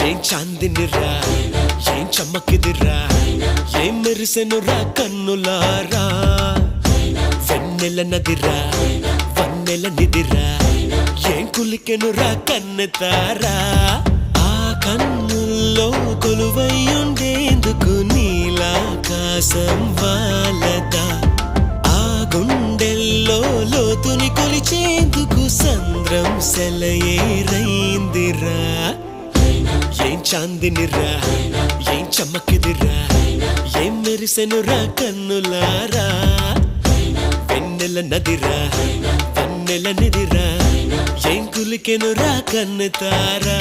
ఏం చాందినిరా ఏం చమ్మకిదిరా ఏం మెరిసెనురా కన్నులారా వెన్నెల నదిరా వన్నెల నిదిరా ఏం కులికెనురా కన్నెతారా ఆ కన్నుల్లో కొలువై ఉండేందుకు నీలాకాశం వాలదా ఆ గుండెల్లో లోతుని కొలిచేందుకు సంద్రం సెలయేరైందిరా ఏం చాందినిరా ఏం చమ్మకిదిరా ఏం మెరిసెనురా కన్నులారా వెన్నెల నదిరా వన్నెల నిదిరా ఏం కులికెనురా కన్నెతారా